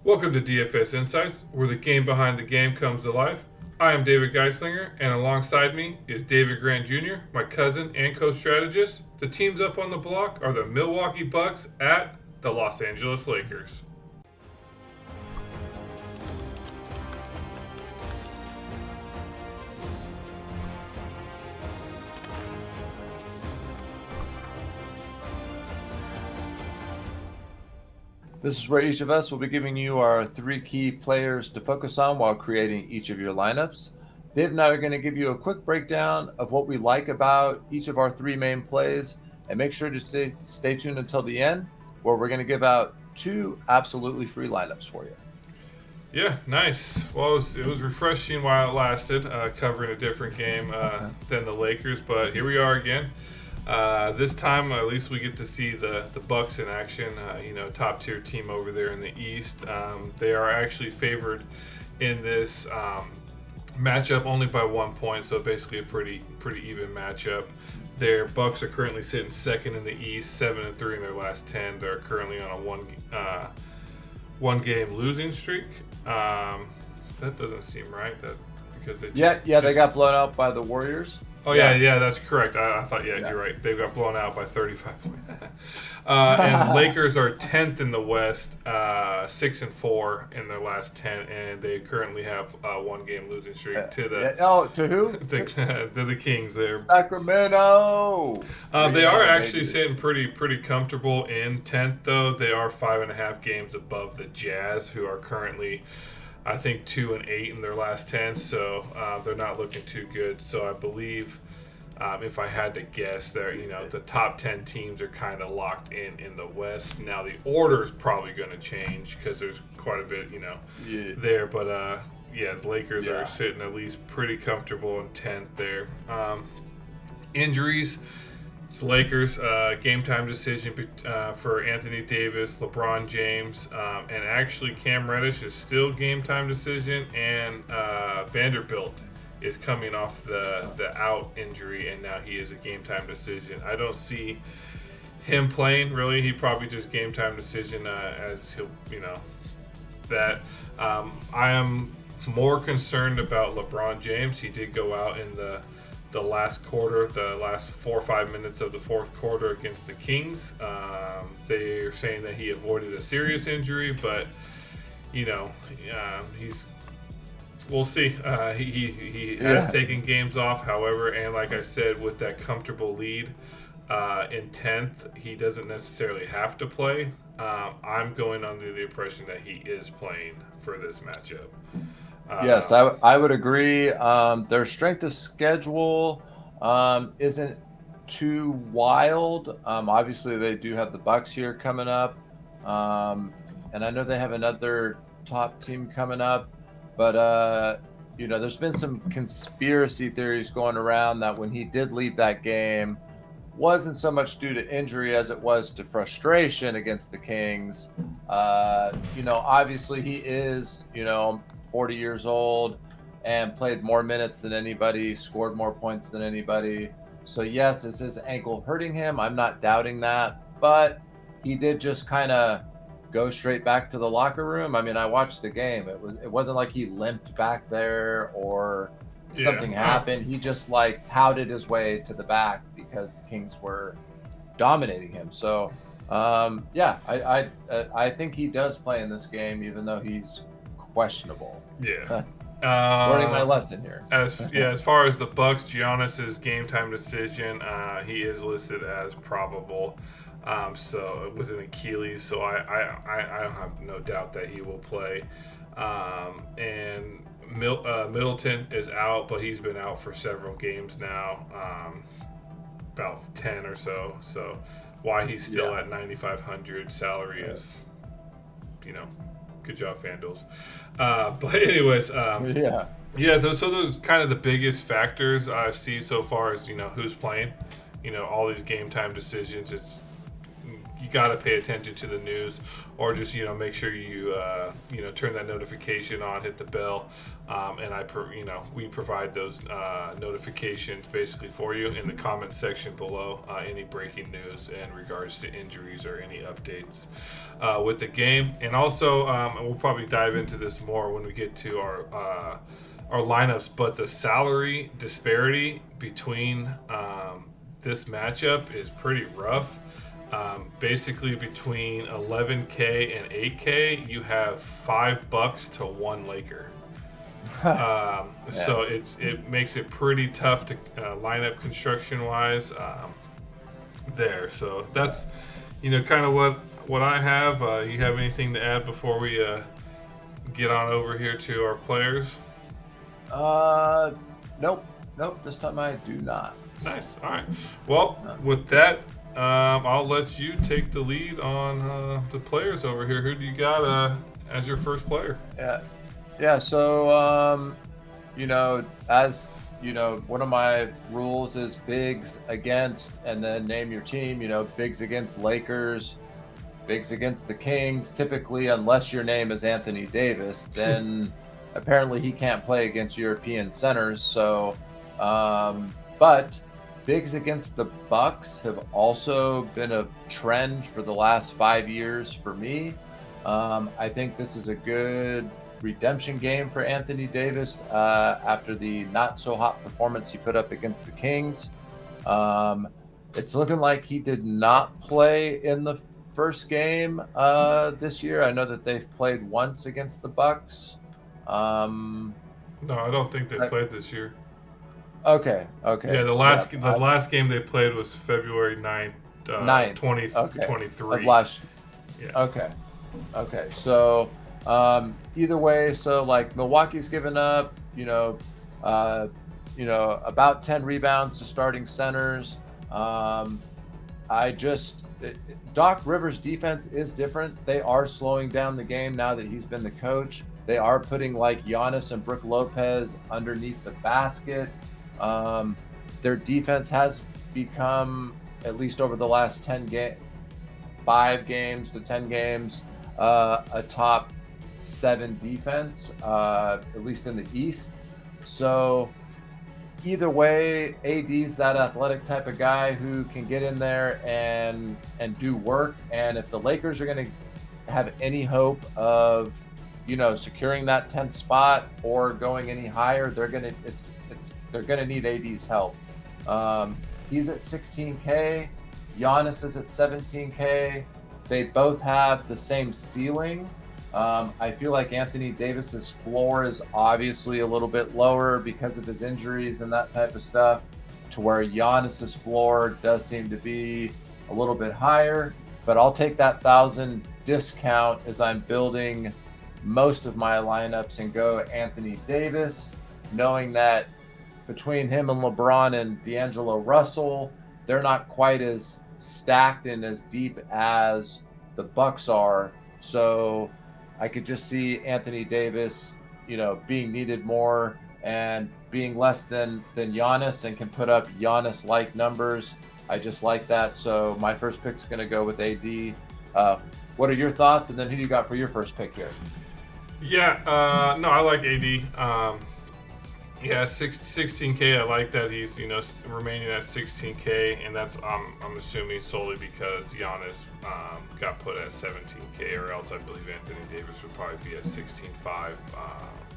Welcome to DFS Insights, where the game behind the game comes to life. I am David Geislinger, and alongside me is David Grant Jr., my cousin and co-strategist. The teams up on the block are the Milwaukee Bucks at the Los Angeles Lakers. This is where each of us will be giving you our three key players to focus on while creating each of your lineups. Dave and I are going to give you a quick breakdown of what we like about each of our three main plays, and make sure to stay tuned until the end, where we're going to give out two absolutely free lineups for you. Yeah, nice. Well, it was refreshing while it lasted, covering a different game than the Lakers, but here we are again. This time, at least we get to see the Bucks in action. Top tier team over there in the East. They are actually favored in this matchup only by 1 point, so basically a pretty even matchup. Their Bucks are currently sitting second in the East, 7-3 in their last 10. They're currently on a one game losing streak. That doesn't seem right. That because they they got blown out by the Warriors. Oh yeah, that's correct. I thought, you're right. They got blown out by 35 points. And Lakers are 10th in the West, 6-4 in their last 10, and they currently have a one-game losing streak to the to who? to the Kings. There, Sacramento. they are actually sitting pretty comfortable in 10th, though. They are 5.5 games above the Jazz, who are currently, I think, 2-8 in their last 10, so they're not looking too good. So I believe, if I had to guess, the top 10 teams are kind of locked in the West. Now the order is probably going to change because there's quite a bit, there. But the Lakers are sitting at least pretty comfortable in 10th there. Injuries. It's Lakers, game time decision for Anthony Davis, LeBron James, and actually Cam Reddish is still game time decision, and Vanderbilt is coming off the out injury, and now he is a game time decision. I don't see him playing, really. He probably just game time decision as he'll, that. I am more concerned about LeBron James. He did go out in the last quarter, the last 4 or 5 minutes of the fourth quarter against the Kings. They are saying that he avoided a serious injury, but we'll see. He has taken games off, however, and like I said, with that comfortable lead in 10th, he doesn't necessarily have to play. I'm going under the impression that he is playing for this matchup. Yes, I would agree. Their strength of schedule isn't too wild. Obviously, they do have the Bucks here coming up, and I know they have another top team coming up. But there's been some conspiracy theories going around that when he did leave that game, wasn't so much due to injury as it was to frustration against the Kings. Obviously he is, 40 years old and played more minutes than anybody, scored more points than anybody. So yes, is his ankle hurting him? I'm not doubting that, but he did just kind of go straight back to the locker room. I mean, I watched the game. It wasn't like he limped back there or something happened. He just pouted his way to the back because the Kings were dominating him. So I think he does play in this game, even though he's questionable. Yeah. Learning my lesson here. As far as the Bucks, Giannis's game time decision, he is listed as probable. So with an Achilles, so I don't have no doubt that he will play. And Middleton is out, but he's been out for several games now, about 10 or so. So why he's still at 9,500 salary is, good job, Fanduels. But anyways, so those kind of the biggest factors I see so far is who's playing. All these game time decisions. got to pay attention to the news, or just make sure you turn that notification on, hit the bell, and we provide those notifications basically for you in the comment section below. Any breaking news in regards to injuries or any updates with the game, and also we'll probably dive into this more when we get to our lineups. But the salary disparity between this matchup is pretty rough. Basically, between 11K and 8K, you have $5 to one Laker. So it makes it pretty tough to line up construction wise there. So that's kind of what I have. You have anything to add before we get on over here to our players? Nope. This time I do not. Nice. All right. Well, with that, I'll let you take the lead on the players over here. Who do you got as your first player? Yeah. So, as one of my rules is bigs against, and then name your team. Bigs against Lakers, bigs against the Kings. Typically, unless your name is Anthony Davis, then apparently he can't play against European centers. So, but bigs against the Bucks have also been a trend for the last 5 years for me. I think this is a good redemption game for Anthony Davis after the not so hot performance he put up against the Kings. It's looking like he did not play in the first game this year. I know that they've played once against the Bucks. No, I don't think they played this year. Okay. Yeah, the last game they played was February 9th, 2023. Of last. Yeah. Okay. So either way, so like Milwaukee's given up, about 10 rebounds to starting centers. Doc Rivers' defense is different. They are slowing down the game now that he's been the coach. They are putting like Giannis and Brook Lopez underneath the basket. Their defense has become, at least over the last 5 games to 10 games, a top 7 defense, at least in the East. So either way, AD's that athletic type of guy who can get in there and do work. And if the Lakers are going to have any hope of securing that 10th spot or going any higher, they're gonna need AD's help. He's at 16K. Giannis is at 17K. They both have the same ceiling. I feel like Anthony Davis's floor is obviously a little bit lower because of his injuries and that type of stuff, to where Giannis's floor does seem to be a little bit higher. But I'll take that 1,000 discount as I'm building most of my lineups and go Anthony Davis, knowing that between him and LeBron and D'Angelo Russell, they're not quite as stacked and as deep as the Bucks are. So I could just see Anthony Davis, being needed more and being less than Giannis, and can put up Giannis-like numbers. I just like that. So my first pick is going to go with AD. What are your thoughts? And then who do you got for your first pick here? Yeah, no, I like AD. 16K. I like that he's remaining at 16K, and that's I'm assuming solely because Giannis got put at 17K, or else I believe Anthony Davis would probably be at 16.5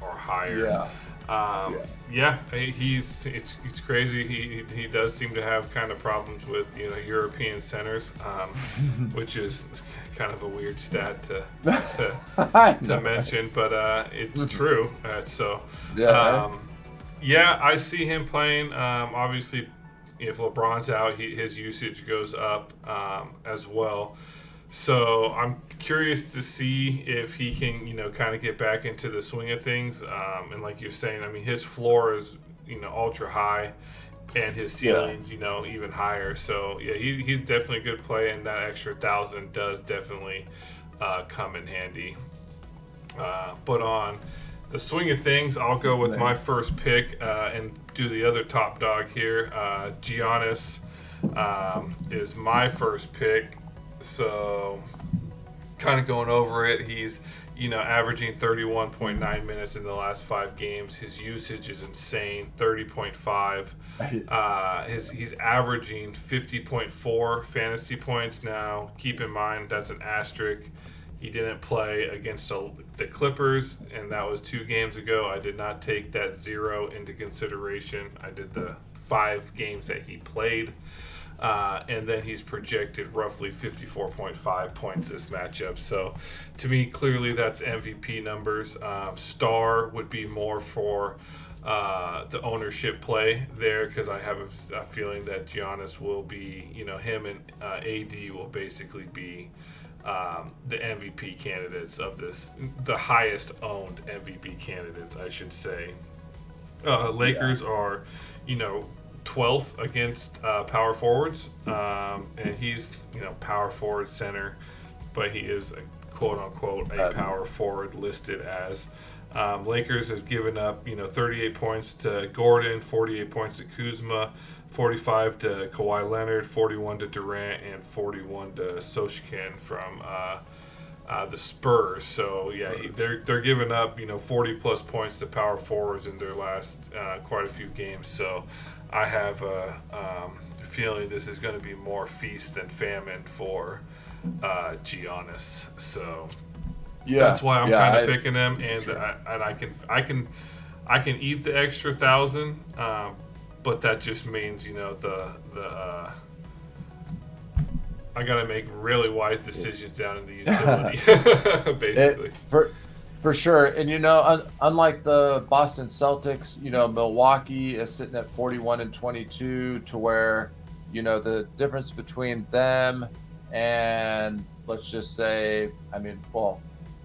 or higher. It's crazy. He does seem to have kind of problems with European centers, which is kind of a weird stat to mention, but it's true. I see him playing. Obviously, if LeBron's out, his usage goes up as well. So I'm curious to see if he can, kind of get back into the swing of things. And like you're saying, I mean, his floor is, ultra high, and his ceiling's, even higher. So yeah, he's definitely a good play, and that extra 1,000 does definitely come in handy. But on the swing of things, I'll go with my first pick and do the other top dog here. Giannis is my first pick. So, kind of going over it, he's averaging 31.9 minutes in the last 5 games. His usage is insane, 30.5. He's averaging 50.4 fantasy points now. Keep in mind that's an asterisk. He didn't play against the Clippers, and that was 2 games ago. I did not take that 0 into consideration. I did the 5 games that he played. And then he's projected roughly 54.5 points this matchup. So, to me, clearly that's MVP numbers. Star would be more for the ownership play there, because I have a feeling that Giannis will be, him and AD will basically be the MVP candidates of this, the highest owned MVP candidates, I should say. Lakers are, 12th against power forwards, and he's power forward center, but he is a quote unquote a power forward listed as. Lakers have given up 38 points to Gordon, 48 points to Kuzma, 45 to Kawhi Leonard, 41 to Durant, and 41 to Soshkin from the Spurs. So yeah, they're giving up 40 plus points to power forwards in their last quite a few games. So I have a feeling this is going to be more feast than famine for Giannis. So that's why I'm kind of picking him, and sure. I can eat the extra 1,000, but that just means I got to make really wise decisions down in the utility, basically. For sure. And, unlike the Boston Celtics, Milwaukee is sitting at 41-22, to where, the difference between them and, let's just say,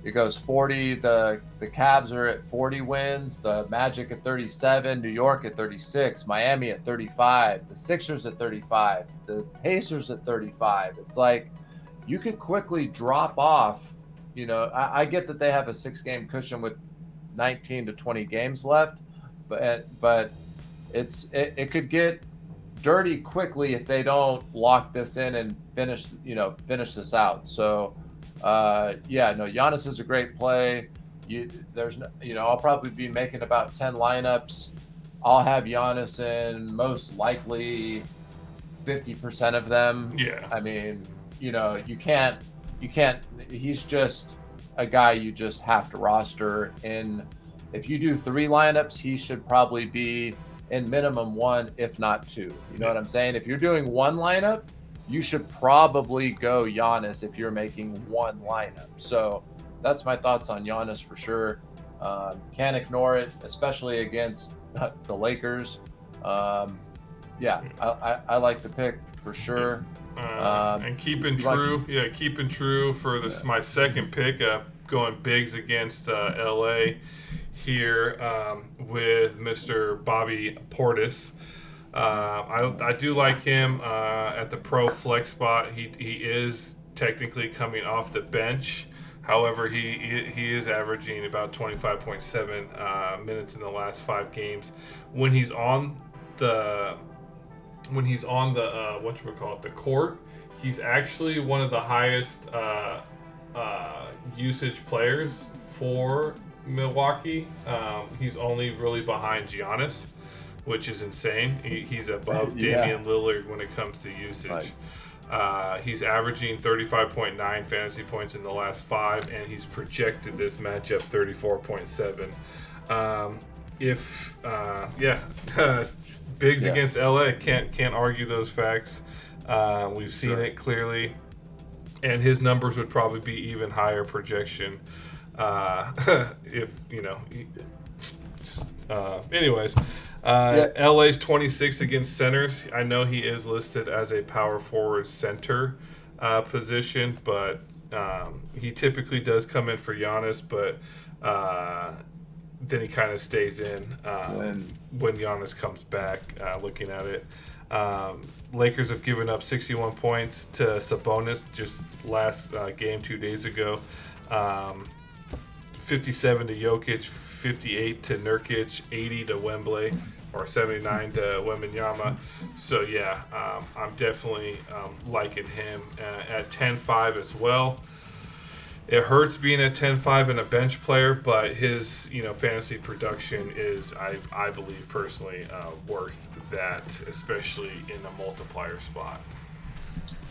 it goes 40. The Cavs are at 40 wins, the Magic at 37, New York at 36, Miami at 35, the Sixers at 35, the Pacers at 35. It's like you could quickly drop off. I get that they have a 6-game cushion with 19 to 20 games left, but it could get dirty quickly if they don't lock this in and finish this out. So Giannis is a great play. I'll probably be making about 10 lineups. I'll have Giannis in most likely 50% of them. Yeah. You can't. He's just a guy you just have to roster. And if you do 3 lineups, he should probably be in minimum 1, if not 2. You know what I'm saying? If you're doing 1 lineup, you should probably go Giannis if you're making 1 lineup. So that's my thoughts on Giannis for sure. Can't ignore it, especially against the Lakers. I like the pick for sure. And keeping true for this, my second pick, going bigs against LA here with Mr. Bobby Portis. I do like him at the pro flex spot. He is technically coming off the bench. However, he is averaging about 25.7 minutes in the last 5 games. When he's on the the court, he's actually one of the highest usage players for Milwaukee. He's only really behind Giannis, which is insane. He's above Damian Lillard when it comes to usage. He's averaging 35.9 fantasy points in the last 5, and he's projected this matchup 34.7. Bigs against LA, can't argue those facts. We've seen it clearly, and his numbers would probably be even higher projection if anyways. LA's 26th against centers. I know he is listed as a power forward center position, but he typically does come in for Giannis, but then he kind of stays in when Giannis comes back, looking at it. Lakers have given up 61 points to Sabonis just last game 2 days ago. 57 to Jokic, 58 to Nurkic, 80 to Wembley. or 79 to Wembanyama. So yeah, I'm definitely liking him at 10-5 as well. It hurts being a 10-5 and a bench player, but his fantasy production is, I believe personally, worth that, especially in a multiplier spot.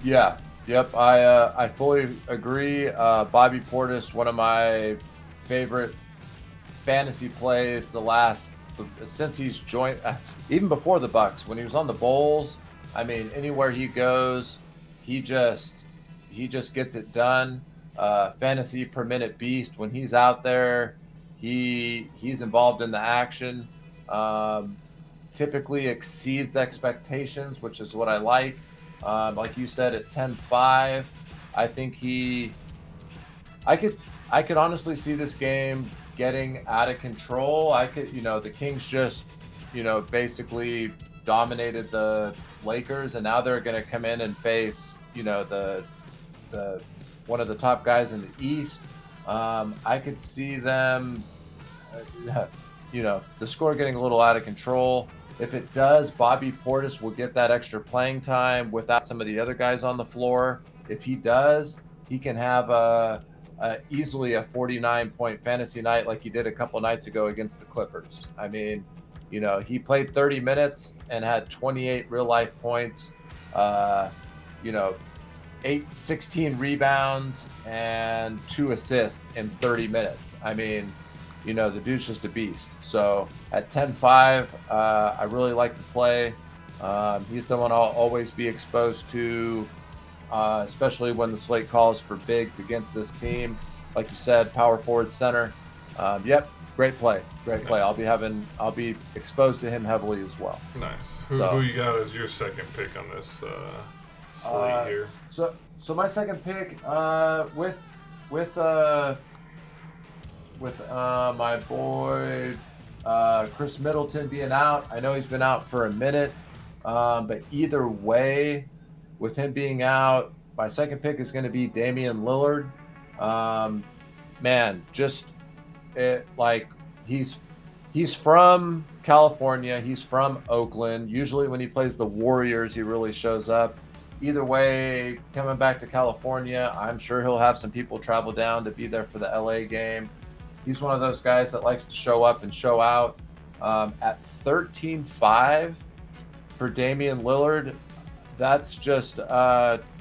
Yeah. Yep. I fully agree. Bobby Portis, one of my favorite fantasy plays since he's joined, even before the Bucks, when he was on the Bulls. I mean, anywhere he goes, he just gets it done. Fantasy per minute beast. When he's out there, he's involved in the action. Typically exceeds expectations, which is what I like. Like you said, at 10-5, I think I could honestly see this game getting out of control. The Kings just, basically dominated the Lakers, and now they're going to come in and face, the one of the top guys in the East. I could see them, the score getting a little out of control. If it does, Bobby Portis will get that extra playing time without some of the other guys on the floor. If he does, he can have easily a 49-point fantasy night like he did a couple nights ago against the Clippers. I mean, he played 30 minutes and had 28 real life points, 16 rebounds and 2 assists in 30 minutes. I mean, the dude's just a beast. So at 10-5, I really like the play. He's someone I'll always be exposed to, especially when the slate calls for bigs against this team. Like you said, power forward, center. Yep, great play. I'll be exposed to him heavily as well. Nice. Who you got as your second pick on this slate here? So my second pick, with my boy Chris Middleton being out. I know he's been out for a minute, but either way, with him being out, my second pick is going to be Damian Lillard. He's from California. He's from Oakland. Usually when he plays the Warriors, he really shows up. Either way, coming back to California, I'm sure he'll have some people travel down to be there for the LA game. He's one of those guys that likes to show up and show out. At 13-5 for Damian Lillard, that's just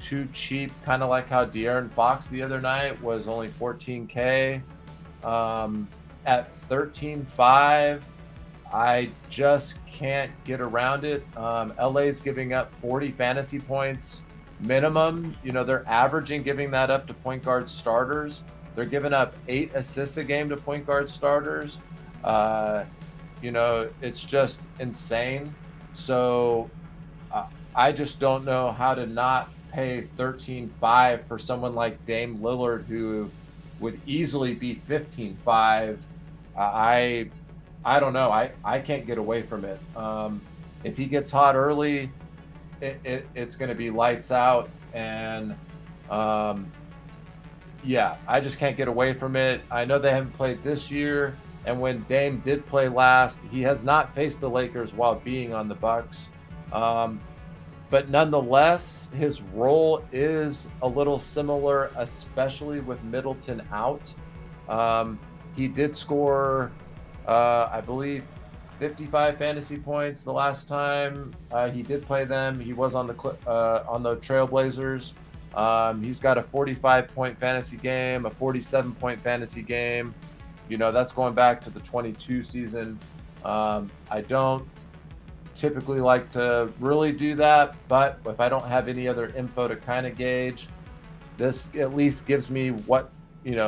too cheap, kind of like how De'Aaron Fox the other night was only $14K. At 13-5, I just can't get around it. LA's giving up 40 fantasy points minimum. They're averaging giving that up to point guard starters. They're giving up 8 assists a game to point guard starters. It's just insane. So I just don't know how to not pay 13-5 for someone like Dame Lillard, who would easily be 15-5. I don't know. I can't get away from it. If he gets hot early, it's going to be lights out. And I just can't get away from it. I know they haven't played this year. And when Dame did play last, he has not faced the Lakers while being on the Bucks. But nonetheless, his role is a little similar, especially with Middleton out. He did score, I believe, 55 fantasy points the last time he did play them. He was on the Trailblazers. He's got a 45-point fantasy game, a 47-point fantasy game. That's going back to the 22 season. I don't typically like to really do that, but if I don't have any other info to kind of gauge, this at least gives me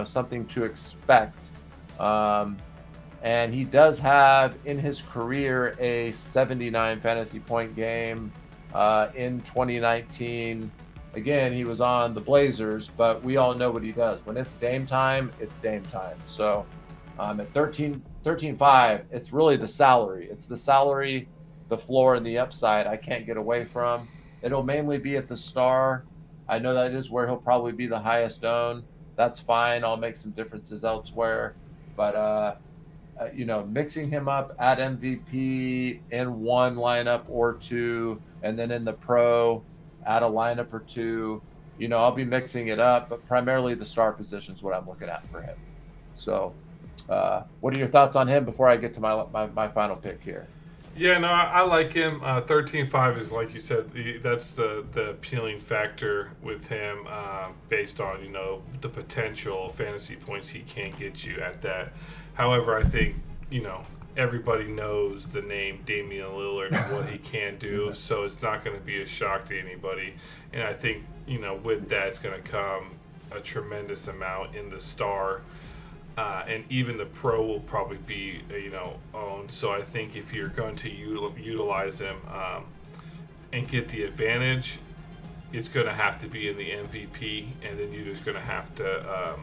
something to expect. And he does have in his career a 79 fantasy point game in 2019. Again, he was on the Blazers, but we all know what he does. When it's Dame time, it's Dame time. So at 13-5, it's really the salary. It's the salary, the floor, and the upside I can't get away from. It'll mainly be at the star. I know that is where he'll probably be the highest owned. That's fine. I'll make some differences elsewhere. But mixing him up at MVP in one lineup or two, and then in the pro, add a lineup or two. I'll be mixing it up, but primarily the star position is what I'm looking at for him. So, what are your thoughts on him before I get to my final pick here? Yeah, no, I like him. 13.5 is, like you said, that's the appealing factor with him, based on the potential fantasy points he can get you at that. However, I think everybody knows the name Damian Lillard and what he can do, so it's not going to be a shock to anybody. And I think with that, it's going to come a tremendous amount in the star. And even the pro will probably be owned. So I think if you're going to utilize him and get the advantage, it's going to have to be in the MVP, and then you're just going to have to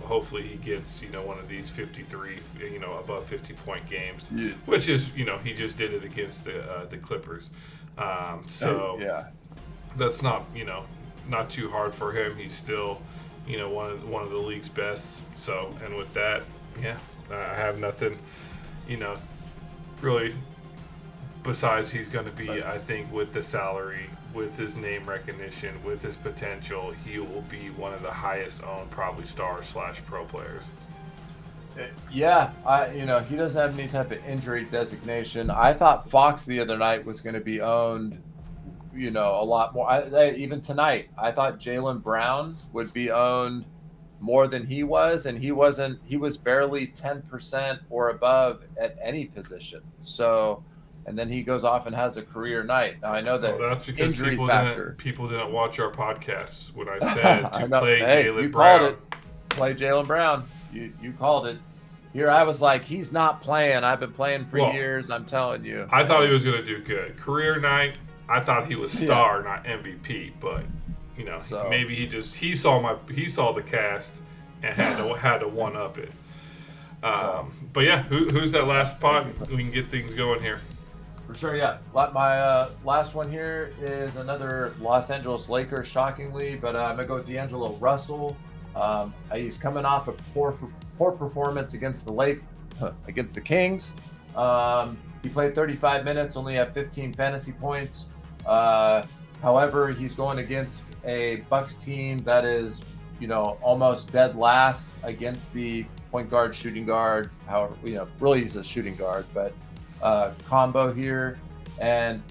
hopefully he gets one of these 53 above 50-point games, which is he just did it against the Clippers. So that's not not too hard for him. He's still one of the league's best. So, and with that, I have nothing, really, besides he's going to be, I think, with the salary, with his name recognition, with his potential, he will be one of the highest owned, probably star/pro players. Yeah, he doesn't have any type of injury designation. I thought Fox the other night was going to be owned a lot more. Even tonight, I thought Jaylen Brown would be owned more than he was, and he wasn't. He was barely 10% or above at any position. So, and then he goes off and has a career night. Now I know that that's because injury factor. People didn't watch our podcasts when I said to play Jaylen Brown. Called it. Play Jaylen Brown. You called it. Here I was like, he's not playing. I've been playing for years. I'm telling you. I thought he was going to do good. Career night. I thought he was star, not MVP, but maybe he saw the cast and had to one up it. But yeah, who's that last spot? We can get things going here. For sure, yeah. My last one here is another Los Angeles Lakers, shockingly, but I'm gonna go with D'Angelo Russell. He's coming off a poor performance against the Kings. He played 35 minutes, only had 15 fantasy points. However, he's going against a Bucks team that is, almost dead last against the point guard, shooting guard. However, really he's a shooting guard, but combo here. And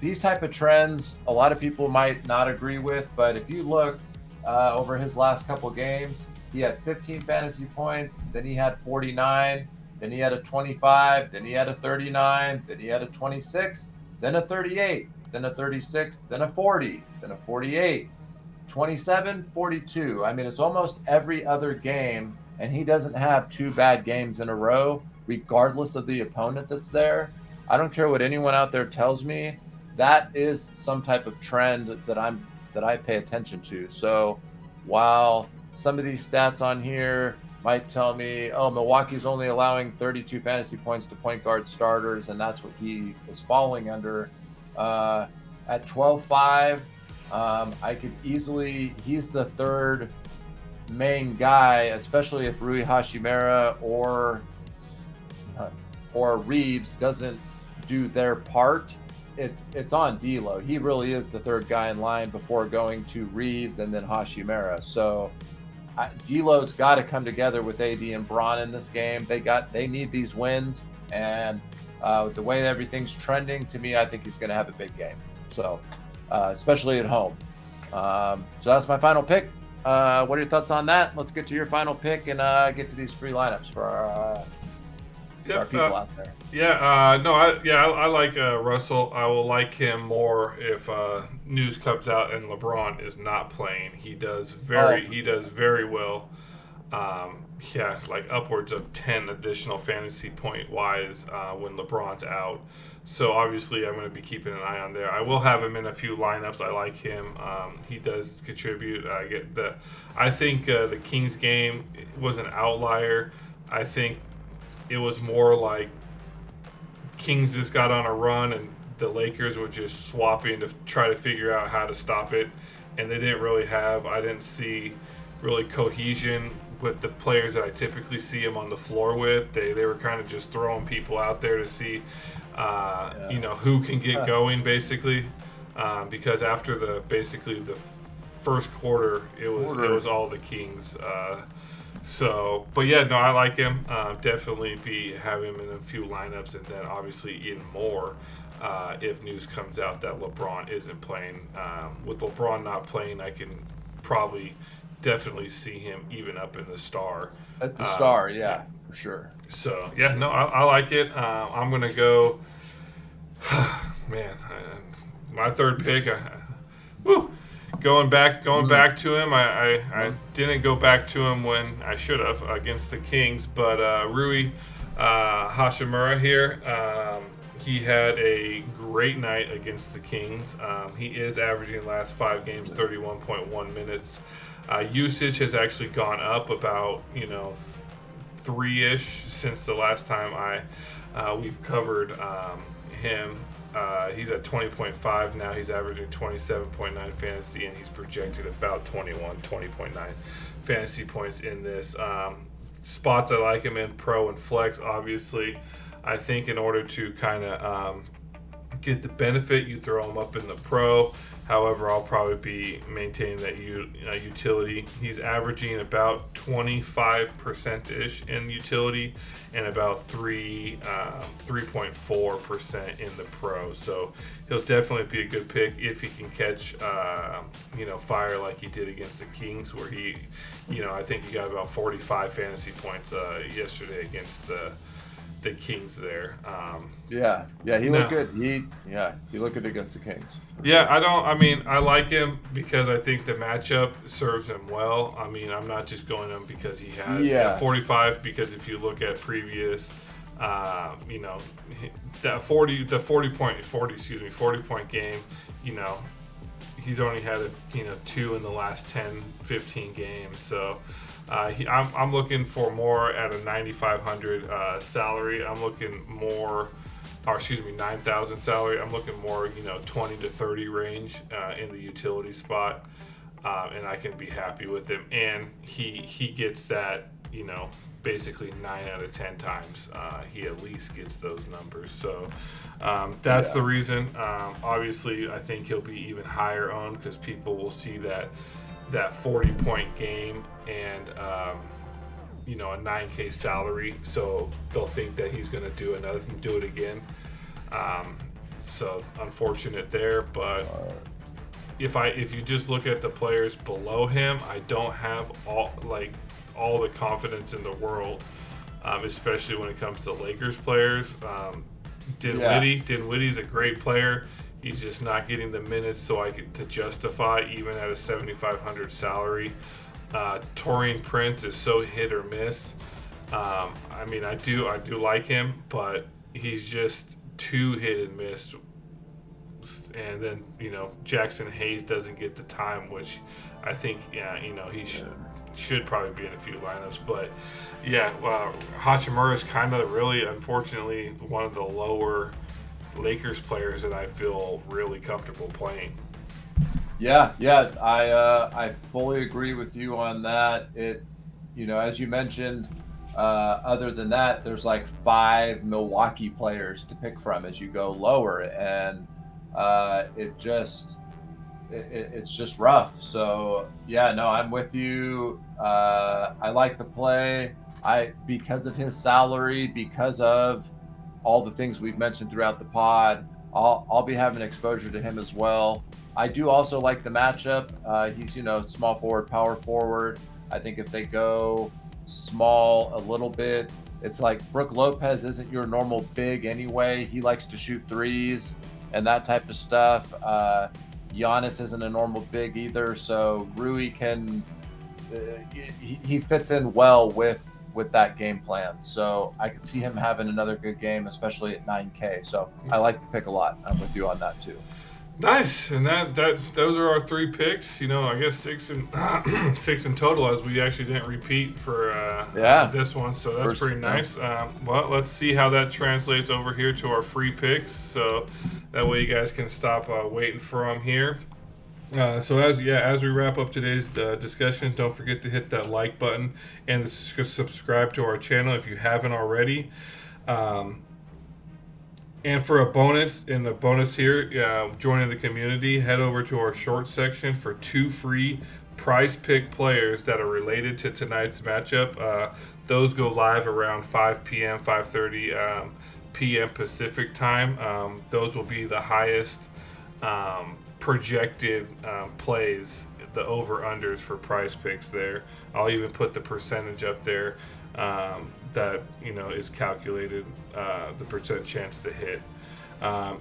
these type of trends, a lot of people might not agree with, but if you look over his last couple games, he had 15 fantasy points, then he had 49, then he had a 25, then he had a 39, then he had a 26, then a 38, then a 36, then a 40, then a 48, 27, 42. I mean, it's almost every other game, and he doesn't have two bad games in a row, regardless of the opponent that's there. I don't care what anyone out there tells me. That is some type of trend that I pay attention to. So while some of these stats on here might tell me, oh, Milwaukee's only allowing 32 fantasy points to point guard starters, and that's what he is falling under. At 12.5, I could easily, he's the third main guy, especially if Rui Hachimura or Reeves doesn't do their part. It's on D'Lo. He really is the third guy in line before going to Reeves and then Hachimura. So D'Lo's got to come together with AD and Bron in this game. They need these wins, and the way everything's trending, to me, I think he's going to have a big game. So, especially at home. So that's my final pick. What are your thoughts on that? Let's get to your final pick and get to these free lineups for our people out there. I like Russell. I will like him more if news comes out and LeBron is not playing. He does very well. Like upwards of 10 additional fantasy point wise when LeBron's out. So obviously I'm going to be keeping an eye on there. I will have him in a few lineups. I like him. He does contribute. I think the Kings game was an outlier. I think it was more like Kings just got on a run and the Lakers were just swapping to try to figure out how to stop it. And they didn't really I didn't see really cohesion with the players that I typically see him on the floor with. They were kind of just throwing people out there to see, who can get going basically. Because after the first quarter, it was all the Kings. But yeah, no, I like him. Definitely have him in a few lineups, and then obviously in more if news comes out that LeBron isn't playing. With LeBron not playing, I can probably definitely see him even up in the star. At the star, yeah, for sure. So yeah, no, I like it. I'm gonna go. Man, my third pick. Going back to him. I didn't go back to him when I should have against the Kings, but Rui Hachimura here. He had a great night against the Kings. He is averaging the last 5 games 31.1 minutes. Usage has actually gone up about 3-ish since the last time we've covered him. He's at 20.5 now. He's averaging 27.9 fantasy, and he's projected about 20.9 fantasy points in this. Spots I like him in, pro and flex, obviously. I think in order to kind of get the benefit, you throw him up in the pro. However, I'll probably be maintaining that utility. He's averaging about 25%-ish in utility and about 3.4% in the pro. So he'll definitely be a good pick if he can catch, fire like he did against the Kings, where he, I think he got about 45 fantasy points yesterday against the Kings there. He looked good. He looked good against the Kings. Yeah, I like him because I think the matchup serves him well. I mean, I'm not just going him because he had 45, because if you look at previous, that 40 point game, he's only had 2 in the last 10, 15 games. So I'm looking for more at a 9,500 salary. I'm looking more, 9,000 salary. I'm looking more, 20 to 30 range in the utility spot, and I can be happy with him. And he gets that, basically 9 out of 10 times he at least gets those numbers. So that's the reason. Obviously, I think he'll be even higher owned because people will see that 40-point game and a 9K salary, so they'll think that he's going to do it again. So unfortunate there, but if you just look at the players below him, I don't have all the confidence in the world, especially when it comes to Lakers players. Dinwiddie's a great player. He's just not getting the minutes to justify even at a 7,500 salary. Taurean Prince is so hit or miss. I do like him, but he's just too hit and miss. And then Jackson Hayes doesn't get the time, which I think he should probably be in a few lineups. But Hachimura is kind of really, unfortunately, one of the lower Lakers players that I feel really comfortable playing. I fully agree with you on that. It, as you mentioned, other than that, there's like 5 Milwaukee players to pick from as you go lower, and it's just rough. So I'm with you. I like the play. Because of his salary, because of all the things we've mentioned throughout the pod, I'll be having exposure to him as well. I do also like the matchup. He's small forward, power forward. I think if they go small a little bit, it's like Brook Lopez isn't your normal big anyway. He likes to shoot threes and that type of stuff. Giannis isn't a normal big either, so Rui can he fits in well with that game plan. So I could see him having another good game, especially at 9K. So I like the pick a lot. I'm with you on that too. Nice. And those are our 3 picks. I guess 6 in total, as we actually didn't repeat for this one. So that's pretty nice. Well, let's see how that translates over here to our free picks. So that way you guys can stop waiting for them here. So as we wrap up today's discussion, don't forget to hit that like button and subscribe to our channel if you haven't already. Um, and for a bonus here, joining the community, head over to our short section for 2 free prize pick players that are related to tonight's matchup. Those go live around 5 p.m., 5:30 p.m. Pacific time. Those will be the highest projected plays, the over-unders for prize picks there. I'll even put the percentage up there that is calculated, the percent chance to hit.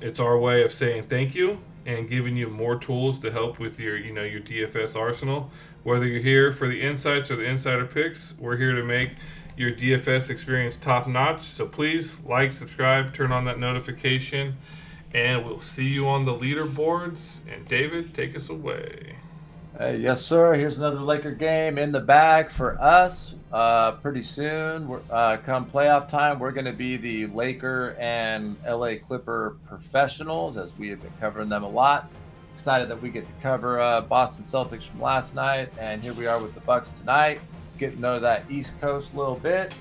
It's our way of saying thank you and giving you more tools to help with your DFS arsenal. Whether you're here for the insights or the insider picks, we're here to make your DFS experience top notch. So please like, subscribe, turn on that notification, and we'll see you on the leaderboards. And David, take us away. Hey, yes, sir. Here's another Laker game in the bag for us. Pretty soon, come playoff time, we're going to be the Laker and LA Clipper professionals, as we have been covering them a lot. Excited that we get to cover Boston Celtics from last night, and here we are with the Bucks tonight. Getting to know that East Coast a little bit.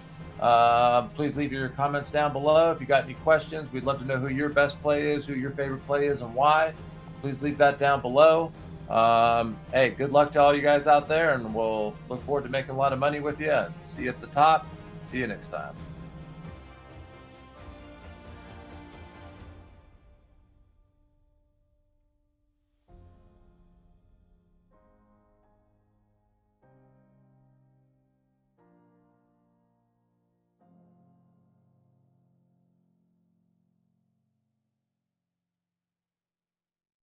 Please leave your comments down below. If you got any questions, we'd love to know who your best play is, who your favorite play is, and why. Please leave that down below. Hey, good luck to all you guys out there, and we'll look forward to making a lot of money with you. See you at the top. See you next time.